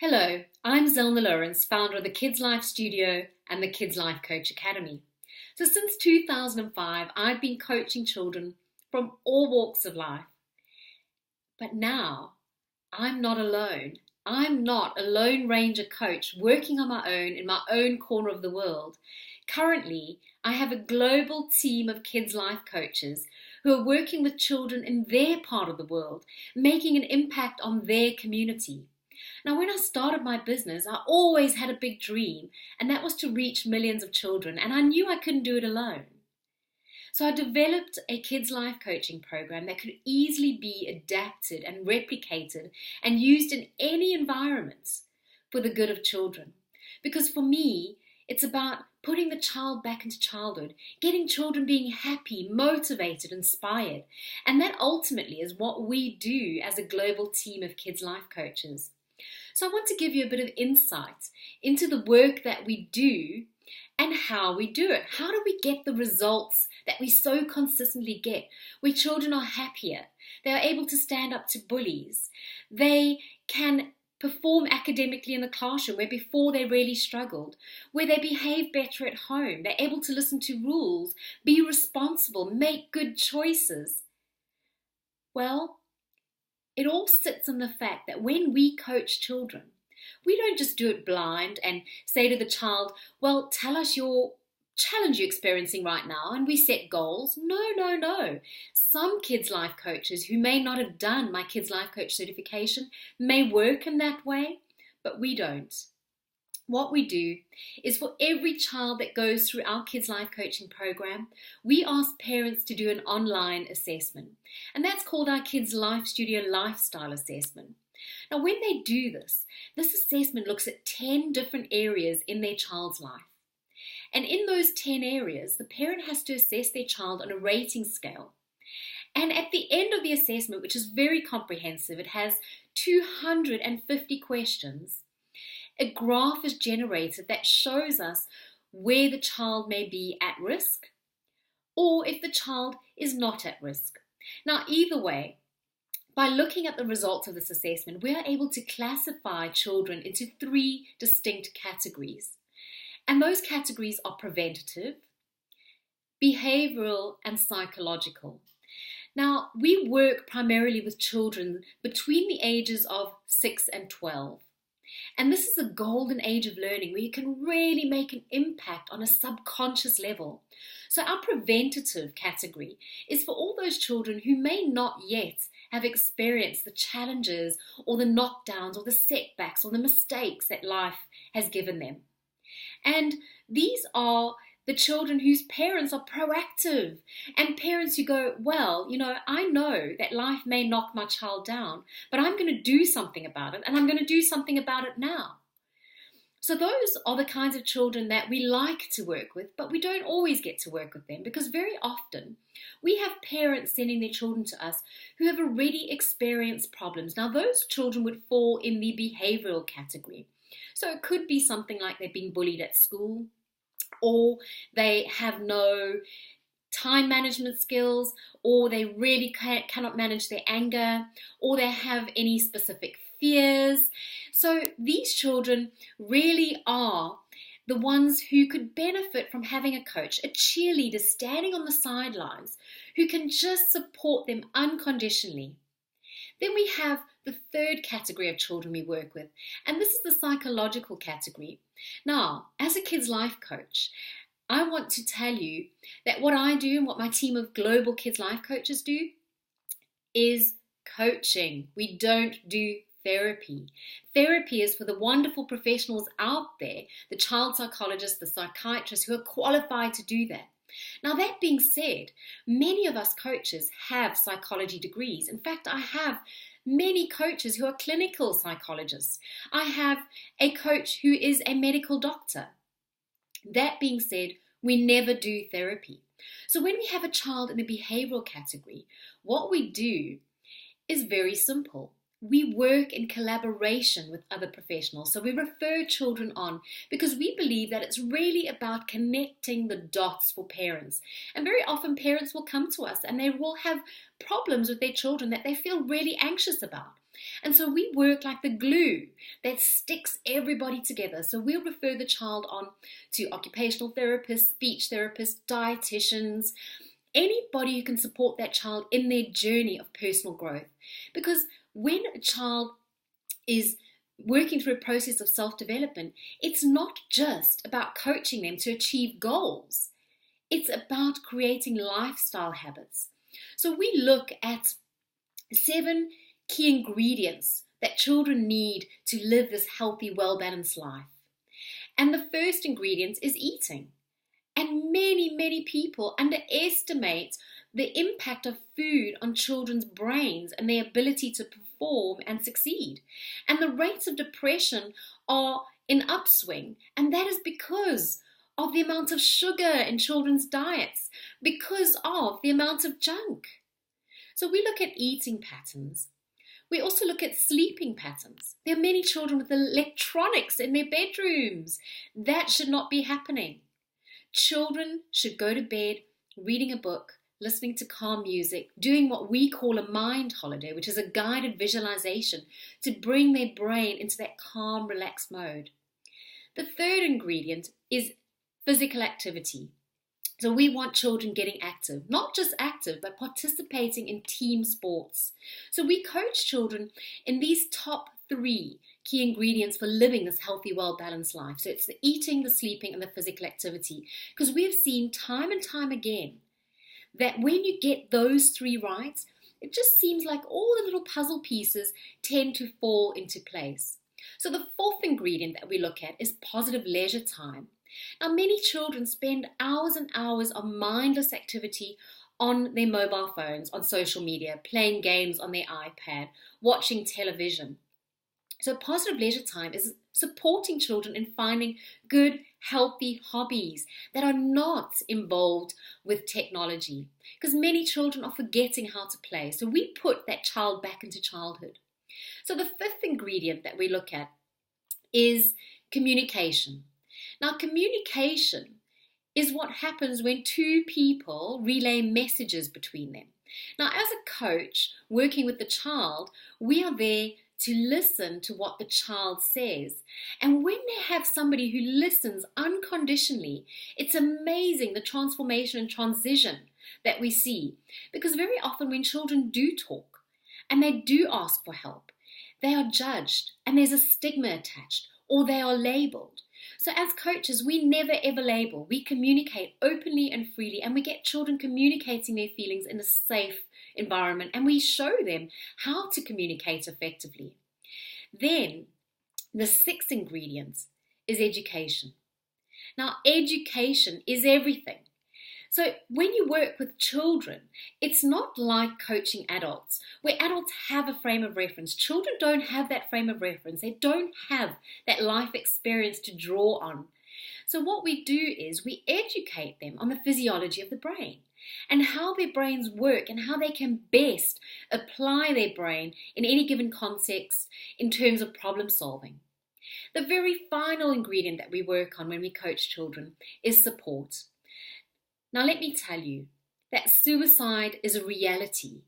Hello, I'm Zelna Lauwrens, founder of the Kids Life Studio and the Kids Life Coach Academy. So since 2005, I've been coaching children from all walks of life. But now, I'm not alone. I'm not a Lone Ranger coach working on my own in my own corner of the world. Currently, I have a global team of Kids Life coaches who are working with children in their part of the world, making an impact on their community. Now, when I started my business, I always had a big dream, and that was to reach millions of children, and I knew I couldn't do it alone. So I developed a kids' life coaching program that could easily be adapted and replicated and used in any environment for the good of children. Because for me, it's about putting the child back into childhood, getting children being happy, motivated, inspired. And that ultimately is what we do as a global team of kids' life coaches. So I want to give you a bit of insight into the work that we do and how we do it. How do we get the results that we so consistently get, where children are happier, they are able to stand up to bullies, they can perform academically in the classroom where before they really struggled, where they behave better at home, they're able to listen to rules, be responsible, make good choices. Well, it all sits in the fact that when we coach children, we don't just do it blind and say to the child, well, tell us your challenge you're experiencing right now, and we set goals. No. Some kids' life coaches who may not have done my kids' life coach certification may work in that way, but we don't. What we do is for every child that goes through our Kids Life Coaching program, we ask parents to do an online assessment. And that's called our Kids Life Studio Lifestyle Assessment. Now, when they do this assessment looks at 10 different areas in their child's life. And in those 10 areas, the parent has to assess their child on a rating scale. And at the end of the assessment, which is very comprehensive, it has 250 questions. A graph is generated that shows us where the child may be at risk or if the child is not at risk. Now, either way, by looking at the results of this assessment, we are able to classify children into 3 distinct categories. And those categories are preventative, behavioral, and psychological. Now, we work primarily with children between the ages of 6 and 12. And this is a golden age of learning where you can really make an impact on a subconscious level. So our preventative category is for all those children who may not yet have experienced the challenges or the knockdowns or the setbacks or the mistakes that life has given them. And these are the children whose parents are proactive and parents who go, well, I know that life may knock my child down, but I'm going to do something about it, and I'm going to do something about it now. So those are the kinds of children that we like to work with, but we don't always get to work with them because very often we have parents sending their children to us who have already experienced problems. Now, those children would fall in the behavioral category. So it could be something like they've been bullied at school, or they have no time management skills, or they really cannot manage their anger, or they have any specific fears. So these children really are the ones who could benefit from having a coach, a cheerleader standing on the sidelines who can just support them unconditionally. Then we have the 3rd category of children we work with, and this is the psychological category. Now, as a kids' life coach, I want to tell you that what I do and what my team of global kids' life coaches do is coaching. We don't do therapy. Therapy is for the wonderful professionals out there, the child psychologists, the psychiatrists who are qualified to do that. Now, that being said, many of us coaches have psychology degrees. In fact, I have many coaches who are clinical psychologists. I have a coach who is a medical doctor. That being said, we never do therapy. So when we have a child in the behavioral category, what we do is very simple. We work in collaboration with other professionals. So we refer children on because we believe that it's really about connecting the dots for parents. And very often parents will come to us and they will have problems with their children that they feel really anxious about. And so we work like the glue that sticks everybody together. So we'll refer the child on to occupational therapists, speech therapists, dietitians, anybody who can support that child in their journey of personal growth. Because when a child is working through a process of self-development, it's not just about coaching them to achieve goals. It's about creating lifestyle habits. So we look at 7 key ingredients that children need to live this healthy, well-balanced life. And the first ingredient is eating. And many people underestimate the impact of food on children's brains and their ability to perform and succeed. And the rates of depression are in upswing, and that is because of the amount of sugar in children's diets, because of the amount of junk. So we look at eating patterns. We also look at sleeping patterns. There are many children with electronics in their bedrooms. That should not be happening. Children should go to bed reading a book, listening to calm music, doing what we call a mind holiday, which is a guided visualization to bring their brain into that calm, relaxed mode. The third ingredient is physical activity. So we want children getting active, not just active, but participating in team sports. So we coach children in these top 3 key ingredients for living this healthy, well-balanced life. So it's the eating, the sleeping, and the physical activity. Because we have seen time and time again that when you get those 3 right, it just seems like all the little puzzle pieces tend to fall into place. So the 4th ingredient that we look at is positive leisure time. Now, many children spend hours and hours of mindless activity on their mobile phones, on social media, playing games on their iPad, watching television. So positive leisure time is supporting children in finding good, healthy hobbies that are not involved with technology, because many children are forgetting how to play. So we put that child back into childhood. So the 5th ingredient that we look at is communication. Now, communication is what happens when 2 people relay messages between them. Now, as a coach working with the child, we are there to listen to what the child says. And when they have somebody who listens unconditionally, it's amazing the transformation and transition that we see. Because very often when children do talk and they do ask for help, they are judged and there's a stigma attached, or they are labeled. So as coaches, we never ever label. We communicate openly and freely, and we get children communicating their feelings in a safe environment, and we show them how to communicate effectively. Then the 6th ingredient is education. Now, education is everything. So when you work with children, it's not like coaching adults, where adults have a frame of reference. Children don't have that frame of reference. They don't have that life experience to draw on. So what we do is we educate them on the physiology of the brain and how their brains work and how they can best apply their brain in any given context in terms of problem solving. The very final ingredient that we work on when we coach children is support. Now, let me tell you that suicide is a reality,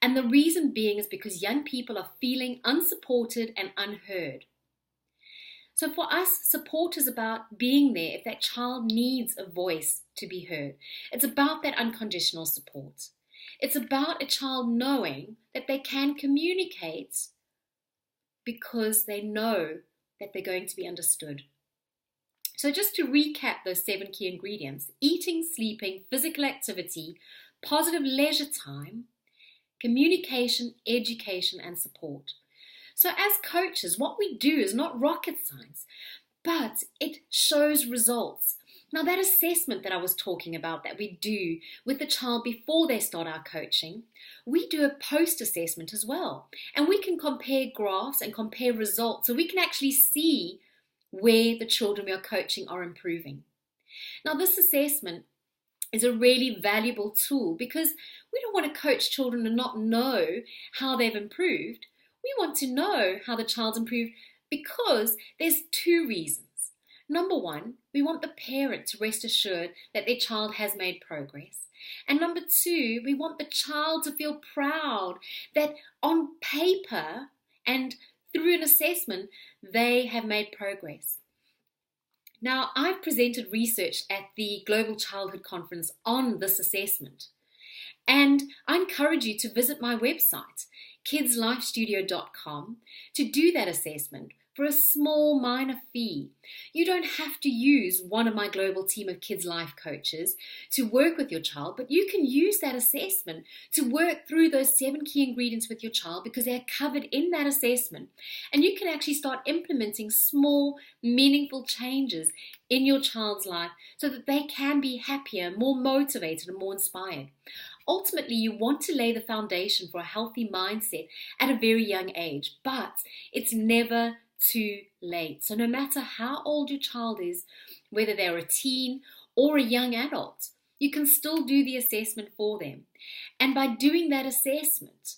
and the reason being is because young people are feeling unsupported and unheard. So for us, support is about being there if that child needs a voice to be heard. It's about that unconditional support. It's about a child knowing that they can communicate because they know that they're going to be understood. So just to recap those 7 key ingredients: eating, sleeping, physical activity, positive leisure time, communication, education, and support. So as coaches, what we do is not rocket science, but it shows results. Now, that assessment that I was talking about that we do with the child before they start our coaching, we do a post-assessment as well. And we can compare graphs and compare results so we can actually see where the children we are coaching are improving. Now, this assessment is a really valuable tool because we don't want to coach children and not know how they've improved. We want to know how the child's improved because there's 2 reasons. Number 1, we want the parent to rest assured that their child has made progress. And number 2, we want the child to feel proud that on paper And through an assessment, they have made progress. Now, I've presented research at the Global Childhood Conference on this assessment. And I encourage you to visit my website, kidslifestudio.com, to do that assessment for a small minor fee. You don't have to use one of my global team of Kids Life coaches to work with your child, but you can use that assessment to work through those 7 key ingredients with your child because they're covered in that assessment. And you can actually start implementing small, meaningful changes in your child's life so that they can be happier, more motivated, and more inspired. Ultimately, you want to lay the foundation for a healthy mindset at a very young age, but it's never too late. So no matter how old your child is, whether they're a teen or a young adult, you can still do the assessment for them. And by doing that assessment,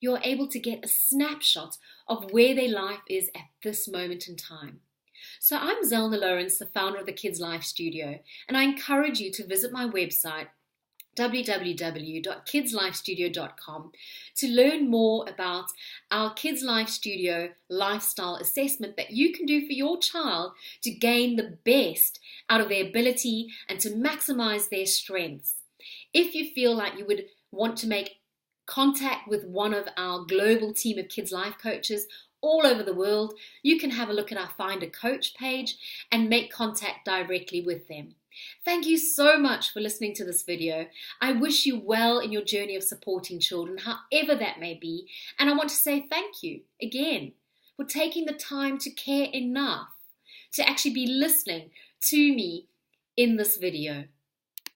you're able to get a snapshot of where their life is at this moment in time. So I'm Zelna Lauwrens, the founder of the Kids Life Studio, and I encourage you to visit my website, www.kidslifestudio.com, to learn more about our Kids Life Studio lifestyle assessment that you can do for your child to gain the best out of their ability and to maximize their strengths. If you feel like you would want to make contact with one of our global team of Kids Life coaches all over the world, you can have a look at our Find a Coach page and make contact directly with them. Thank you so much for listening to this video. I wish you well in your journey of supporting children, however that may be. And I want to say thank you again for taking the time to care enough to actually be listening to me in this video.